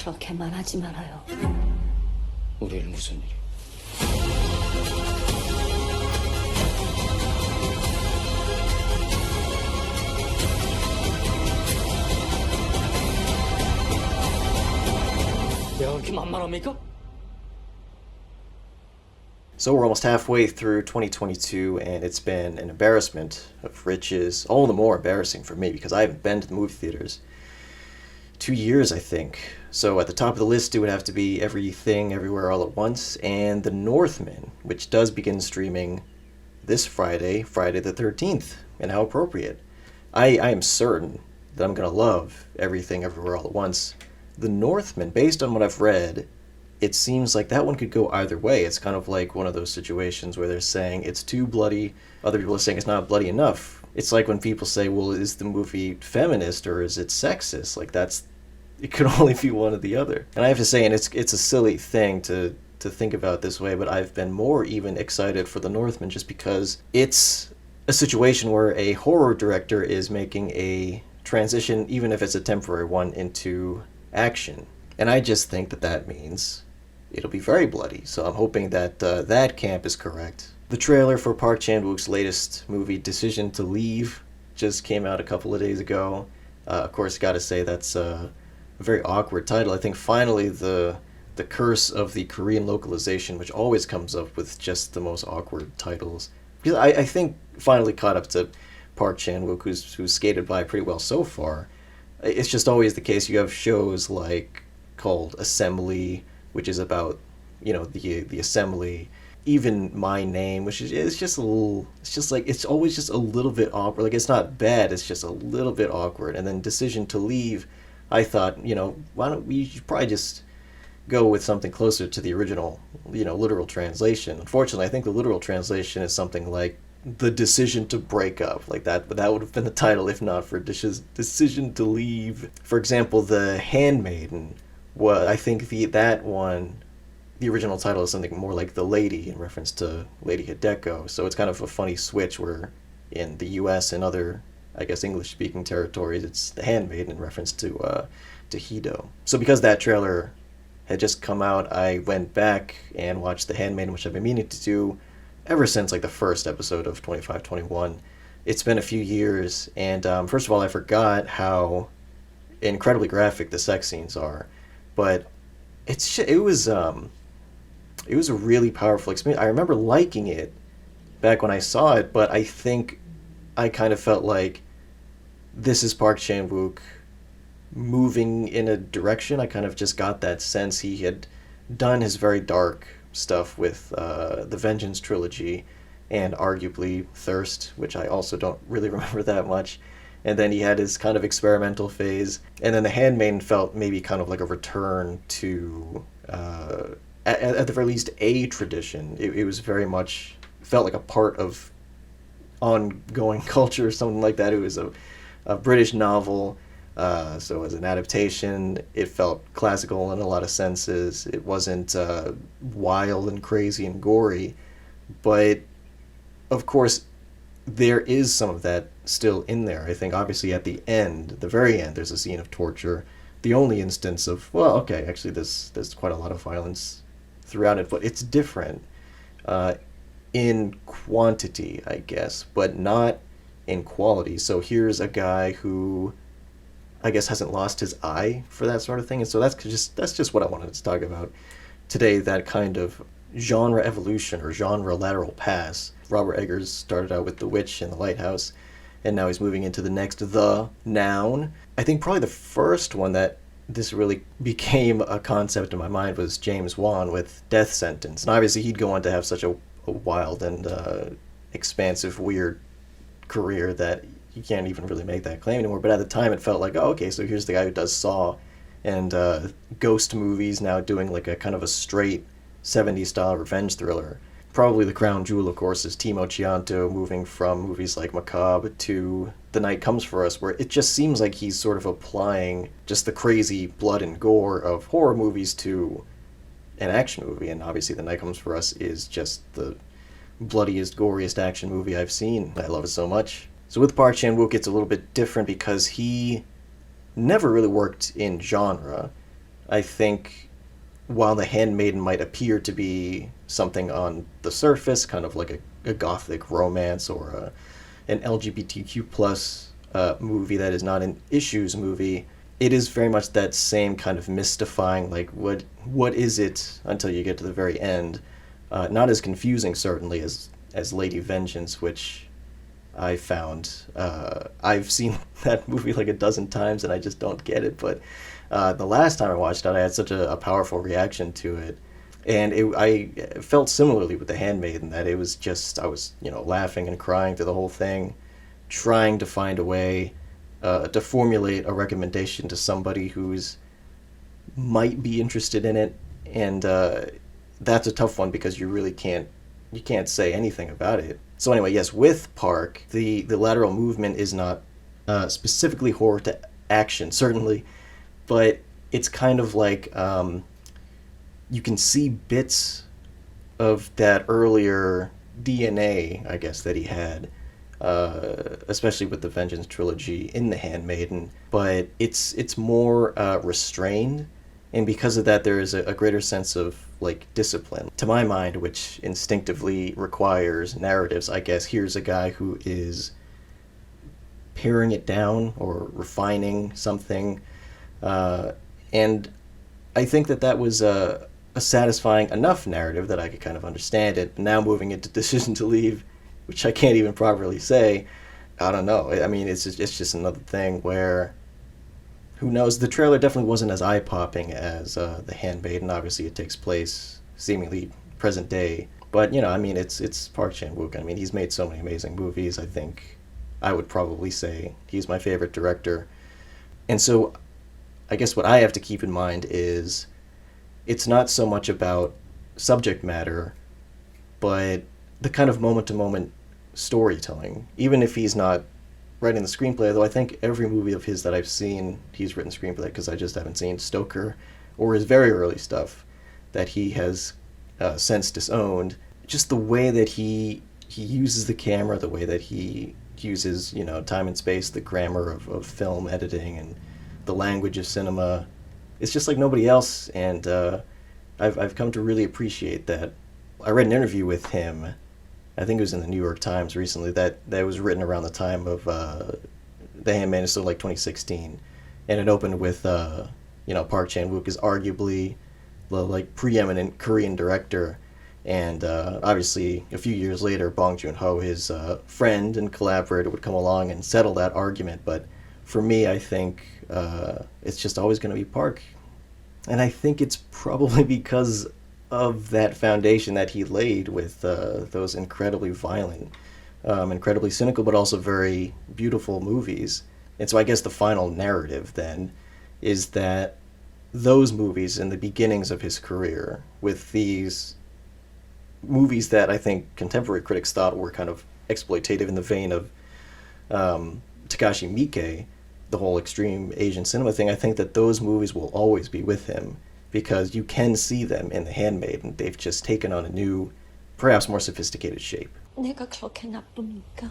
그렇게 말하지 말아요. 우리는 무슨 일이? 내가 그렇게 만만합니까? So we're almost halfway through 2022, and it's been an embarrassment of riches. All the more embarrassing for me because I haven't been to the movie theaters 2 years, I think. So at the top of the list, it would have to be Everything, Everywhere, All at Once, and The Northman, which does begin streaming this Friday, Friday the 13th. And how appropriate. I am certain that I'm going to love Everything, Everywhere, All at Once. The Northman, based on what I've read, it seems like that one could go either way. It's kind of like one of those situations where they're saying it's too bloody, other people are saying it's not bloody enough. It's like when people say, well, is the movie feminist or is it sexist? Like, it could only be one or the other. And I have to say, and it's a silly thing to think about this way, but I've been more even excited for The Northman just because it's a situation where a horror director is making a transition, even if it's a temporary one, into action. And I just think that means it'll be very bloody. So I'm hoping that that camp is correct. The trailer for Park Chan-wook's latest movie, Decision to Leave, just came out a couple of days ago. Of course, gotta say that's a very awkward title. I think finally the curse of the Korean localization, which always comes up with just the most awkward titles. Because I think finally caught up to Park Chan-wook, who's skated by pretty well so far. It's just always the case. You have shows like called Assembly, which is about, the assembly. Even My Name, which is it's just a little, it's just like, it's always just a little bit awkward. Like, it's not bad, it's just a little bit awkward. And then Decision to Leave, I thought, why don't we probably just go with something closer to the original, literal translation. Unfortunately, I think the literal translation is something like The Decision to Break Up. Like that would have been the title if not for Decision to Leave. For example, The Handmaiden, I think that one, the original title is something more like The Lady, in reference to Lady Hideko. So it's kind of a funny switch where in the US and other, I guess, English-speaking territories, it's The Handmaiden in reference to Hido. So because that trailer had just come out, I went back and watched The Handmaiden, which I've been meaning to do ever since like the first episode of 2521. It's been a few years, and first of all, I forgot how incredibly graphic the sex scenes are, but it was a really powerful experience. I remember liking it back when I saw it, but I think I kind of felt like this is Park Chan-wook moving in a direction. I kind of just got that sense. He had done his very dark stuff with the Vengeance trilogy and arguably Thirst, which I also don't really remember that much. And then he had his kind of experimental phase. And then The Handmaiden felt maybe kind of like a return to, at the very least, a tradition. It was very much, felt like a part of ongoing culture or something like that. It was a British novel, so as an adaptation, it felt classical in a lot of senses. It wasn't wild and crazy and gory, but of course there is some of that still in there. I think obviously at the very end, there's a scene of torture. The only instance of, well, okay, actually there's quite a lot of violence throughout it, but it's different in quantity, I guess, but not in quality. So here's a guy who I guess hasn't lost his eye for that sort of thing, and so that's just what I wanted to talk about today, that kind of genre evolution or genre lateral pass. Robert Eggers started out with The Witch and The Lighthouse, and now he's moving into the next The Noun. I think probably the first one that this really became a concept in my mind was James Wan with Death Sentence. And obviously he'd go on to have such a wild and expansive, weird career that you can't even really make that claim anymore. But at the time it felt like, oh, okay, so here's the guy who does Saw and ghost movies, now doing like a kind of a straight 70s style revenge thriller. Probably the crown jewel, of course, is Timo Chianto moving from movies like Macabre to The Night Comes For Us, where it just seems like he's sort of applying just the crazy blood and gore of horror movies to an action movie. And obviously The Night Comes For Us is just the bloodiest, goriest action movie I've seen. I love it so much. So with Park Chan-wook, it's a little bit different because he never really worked in genre. I think while The Handmaiden might appear to be something on the surface, kind of like a gothic romance or an LGBTQ plus movie that is not an issues movie, it is very much that same kind of mystifying, like what is it until you get to the very end. Not as confusing certainly as Lady Vengeance, which I found. I've seen that movie like a dozen times and I just don't get it. But the last time I watched it, I had such a powerful reaction to it. And I felt similarly with The Handmaiden, that it was just, I was, laughing and crying through the whole thing, trying to find a way to formulate a recommendation to somebody who's might be interested in it. And that's a tough one because you can't say anything about it. So anyway, yes, with Park, the lateral movement is not specifically horror to action, certainly, but it's kind of like you can see bits of that earlier DNA, I guess, that he had, especially with the Vengeance trilogy in The Handmaiden, but it's more restrained, and because of that, there is a greater sense of like discipline, to my mind, which instinctively requires narratives. I guess here's a guy who is paring it down or refining something, and I think that was a satisfying enough narrative that I could kind of understand it. Now moving into Decision to Leave, which I can't even properly say, I don't know. I mean, it's just another thing where, who knows? The trailer definitely wasn't as eye-popping as The Handmaiden. Obviously, it takes place seemingly present day. But, I mean, it's Park Chan-wook. I mean, he's made so many amazing movies. I think I would probably say he's my favorite director. And so I guess what I have to keep in mind is it's not so much about subject matter, but the kind of moment-to-moment storytelling. Even if he's not writing the screenplay, though I think every movie of his that I've seen, he's written screenplay, because I just haven't seen Stoker or his very early stuff that he has since disowned. Just the way that he uses the camera, the way that he uses, time and space, the grammar of film editing and the language of cinema, it's just like nobody else, and I've come to really appreciate that. I read an interview with him, I think it was in the New York Times recently, that was written around the time of The Handmaiden, so like 2016, and it opened with Park Chan-wook is arguably the like preeminent Korean director, and obviously a few years later Bong Joon-ho, his friend and collaborator, would come along and settle that argument. But for me, I think it's just always going to be Park, and I think it's probably because of that foundation that he laid with those incredibly violent, incredibly cynical, but also very beautiful movies. And so I guess the final narrative then is that those movies in the beginnings of his career, with these movies that I think contemporary critics thought were kind of exploitative in the vein of Takashi Miike, the whole extreme Asian cinema thing, I think that those movies will always be with him, because you can see them in The Handmaiden. They've just taken on a new, perhaps more sophisticated shape. 내가 그렇게 나쁩니까?